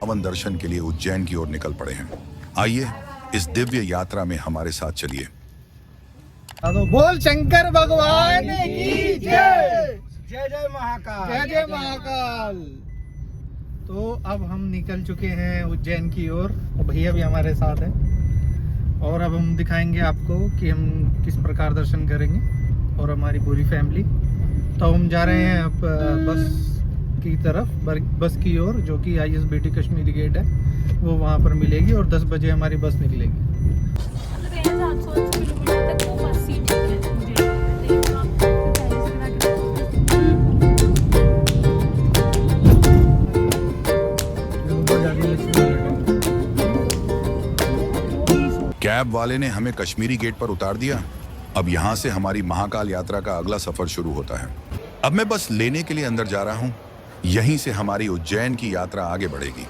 पावन दर्शन के लिए उज्जैन की ओर निकल पड़े हैं। आइए इस दिव्य यात्रा में हमारे साथ चलिए। बोल शंकर भगवान की जय। जय जय महाकाल। जय जय महाकाल। तो अब हम निकल चुके हैं उज्जैन की ओर और भैया भी हमारे साथ है और अब हम दिखाएंगे आपको कि हम किस प्रकार दर्शन करेंगे और हमारी पूरी फैमिली। तो हम जा रहे हैं अब बस की तरफ, बस की ओर, जो कि ISBT कश्मीरी गेट है, वो वहाँ पर मिलेगी और 10 बजे हमारी बस निकलेगी। कैब वाले ने हमें कश्मीरी गेट पर उतार दिया। अब यहाँ से हमारी महाकाल यात्रा का अगला सफर शुरू होता है। अब मैं बस लेने के लिए अंदर जा रहा हूँ। यहीं से हमारी उज्जैन की यात्रा आगे बढ़ेगी।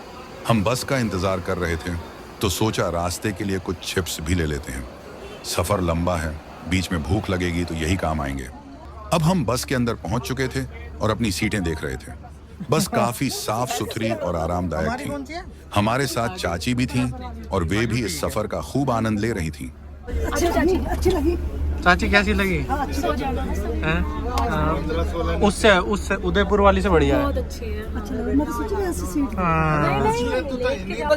हम बस का इंतजार कर रहे थे तो सोचा रास्ते के लिए कुछ चिप्स भी ले लेते हैं। सफर लंबा है, बीच में भूख लगेगी तो यही काम आएंगे। अब हम बस के अंदर पहुंच चुके थे और अपनी सीटें देख रहे थे। बस काफी साफ सुथरी और आरामदायक थी। हमारे साथ चाची भी थीं और वे भी इस सफर का खूब आनंद ले रही थीं। अच्छी लगी। चाची कैसी लगी? उससे उदयपुर वाली से बढ़िया है। बहुत अच्छी है।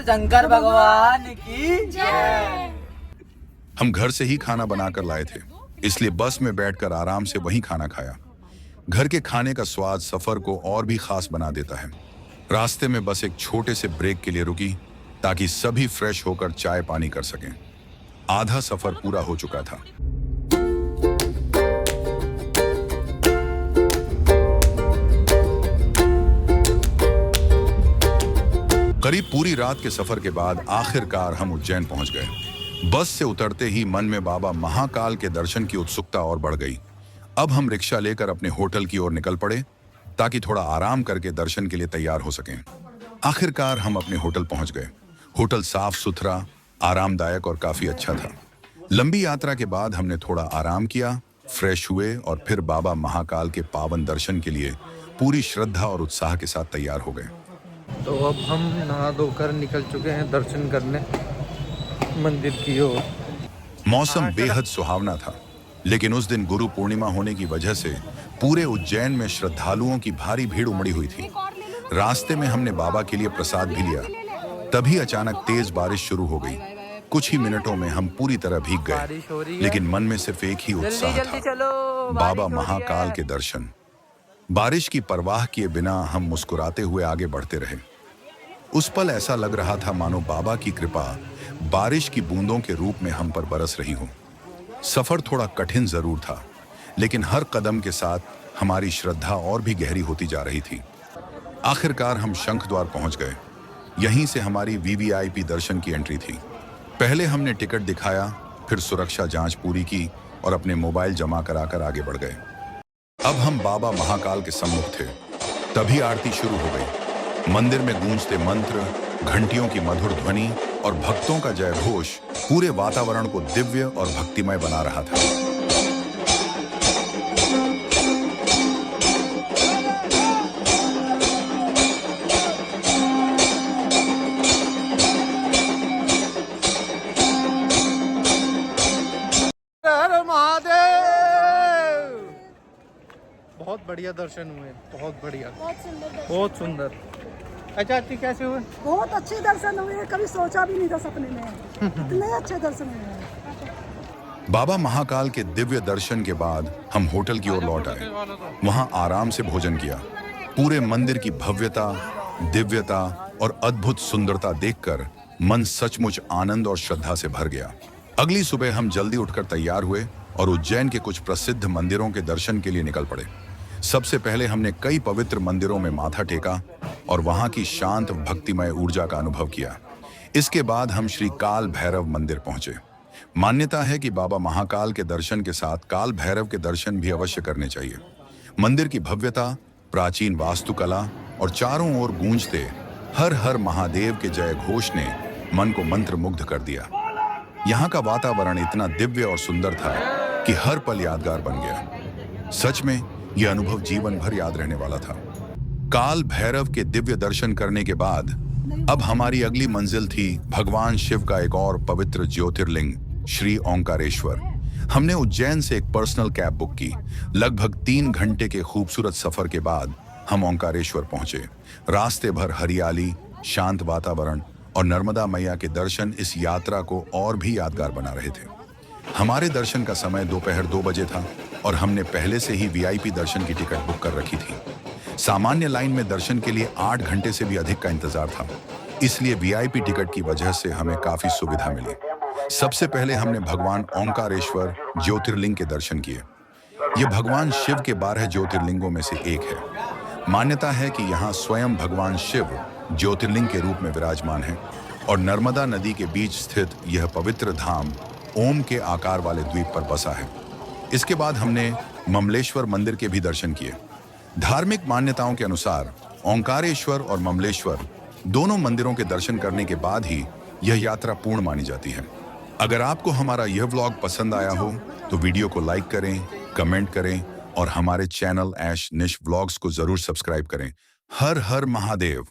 शंकर भगवान की जय। हम घर से ही खाना बनाकर लाए थे, इसलिए बस में बैठकर आराम से वहीं खाना खाया। घर के खाने का स्वाद सफर को और भी खास बना देता है। रास्ते में बस एक छोटे से ब्रेक के लिए रुकी ताकि सभी फ्रेश होकर चाय पानी कर सकें। आधा सफर पूरा हो चुका था। करीब पूरी रात के सफर के बाद आखिरकार हम उज्जैन पहुंच गए। बस से उतरते ही मन में बाबा महाकाल के दर्शन की उत्सुकता और बढ़ गई। अब हम रिक्शा लेकर अपने होटल की ओर निकल पड़े ताकि थोड़ा आराम करके दर्शन के लिए तैयार हो सकें। आखिरकार हम अपने होटल पहुंच गए। होटल साफ सुथरा, आरामदायक और काफी अच्छा था। लंबी यात्रा के बाद हमने थोड़ा आराम किया, फ्रेश हुए और फिर बाबा महाकाल के पावन दर्शन के लिए पूरी श्रद्धा और उत्साह के साथ तैयार हो गए। तो अब हम नहा धोकर निकल चुके हैं दर्शन करने मंदिर की ओर। मौसम बेहद सुहावना था, लेकिन उस दिन गुरु पूर्णिमा होने की वजह से पूरे उज्जैन में श्रद्धालुओं की भारी भीड़ उमड़ी हुई थी। रास्ते में हमने बाबा के लिए प्रसाद भी लिया। तभी अचानक तेज बारिश शुरू हो गई। कुछ ही मिनटों में हम पूरी तरह भीग गए, लेकिन मन में सिर्फ एक ही उत्साह था, बाबा महाकाल के दर्शन। बारिश की परवाह किए बिना हम मुस्कुराते हुए आगे बढ़ते रहे। उस पल ऐसा लग रहा था मानो बाबा की कृपा बारिश की बूंदों के रूप में हम पर बरस रही हो। सफर थोड़ा कठिन जरूर था, लेकिन हर कदम के साथ हमारी श्रद्धा और भी गहरी होती जा रही थी। आखिरकार हम शंख द्वार पहुंच गए। यहीं से हमारी VVIP दर्शन की एंट्री थी। पहले हमने टिकट दिखाया, फिर सुरक्षा जांच पूरी की और अपने मोबाइल जमा कराकर आगे बढ़ गए। अब हम बाबा महाकाल के सम्मुख थे। तभी आरती शुरू हो गई। मंदिर में गूंजते मंत्र, घंटियों की मधुर ध्वनि और भक्तों का जय घोष पूरे वातावरण को दिव्य और भक्तिमय बना रहा था। बहुत बढ़िया दर्शन हुए, बहुत बढ़िया, बहुत सुंदर। बहुत सुंदर। अच्छा अच्छी कैसे हुए? बहुत अच्छे दर्शन हुए, कभी सोचा भी नहीं था सपने में इतने अच्छे दर्शन हुए। बाबा महाकाल के दिव्य दर्शन के बाद हम होटल की ओर लौट आए। वहां आराम से भोजन किया। पूरे मंदिर की भव्यता, दिव्यता और अद्भुत सुंदरता देखकर मन सचमुच आनंद और श्रद्धा से भर गया। अगली सुबह हम जल्दी उठकर तैयार हुए और उज्जैन के कुछ प्रसिद्ध मंदिरों के दर्शन के लिए निकल पड़े। सबसे पहले हमने कई पवित्र मंदिरों में माथा टेका और वहां की शांत भक्तिमय ऊर्जा का अनुभव किया। इसके बाद हम श्री काल भैरव मंदिर पहुंचे। मान्यता है कि बाबा महाकाल के दर्शन के साथ काल भैरव के दर्शन भी अवश्य करने चाहिए। मंदिर की भव्यता, प्राचीन वास्तुकला और चारों ओर गूंजते हर हर महादेव के जय घोष ने मन को मंत्रमुग्ध कर दिया। यहाँ का वातावरण इतना दिव्य और सुंदर था कि हर पल यादगार बन गया। सच में यह अनुभव जीवन भर याद रहने वाला था। काल भैरव के दिव्य दर्शन करने के बाद अब हमारी अगली मंजिल थी भगवान शिव का एक और पवित्र ज्योतिर्लिंग श्री ओंकारेश्वर। हमने उज्जैन से एक पर्सनल कैब बुक की। लगभग 3 घंटे के खूबसूरत सफर के बाद हम ओंकारेश्वर पहुंचे। रास्ते भर हरियाली, शांत वातावरण और नर्मदा मैया के दर्शन इस यात्रा को और भी यादगार बना रहे थे। हमारे दर्शन का समय दोपहर 2 बजे था और हमने पहले से ही वीआईपी दर्शन की टिकट बुक कर रखी थी। सामान्य लाइन में दर्शन के लिए 8 घंटे से भी अधिक का इंतजार था, इसलिए वीआईपी टिकट की वजह से हमें काफी सुविधा मिली। सबसे पहले हमने भगवान ओंकारेश्वर ज्योतिर्लिंग के दर्शन किए। यह भगवान शिव के 12 ज्योतिर्लिंगों में से एक है। मान्यता है कि यहाँ स्वयं भगवान शिव ज्योतिर्लिंग के रूप में विराजमान है और नर्मदा नदी के बीच स्थित यह पवित्र धाम ओम के आकार वाले द्वीप पर बसा है। इसके बाद हमने ममलेश्वर मंदिर के भी दर्शन किए। धार्मिक मान्यताओं के अनुसार ओंकारेश्वर और ममलेश्वर दोनों मंदिरों के दर्शन करने के बाद ही यह यात्रा पूर्ण मानी जाती है। अगर आपको हमारा यह व्लॉग पसंद आया हो तो वीडियो को लाइक करें, कमेंट करें और हमारे चैनल ऐश निश व्लॉग्स को जरूर सब्सक्राइब करें। हर हर महादेव।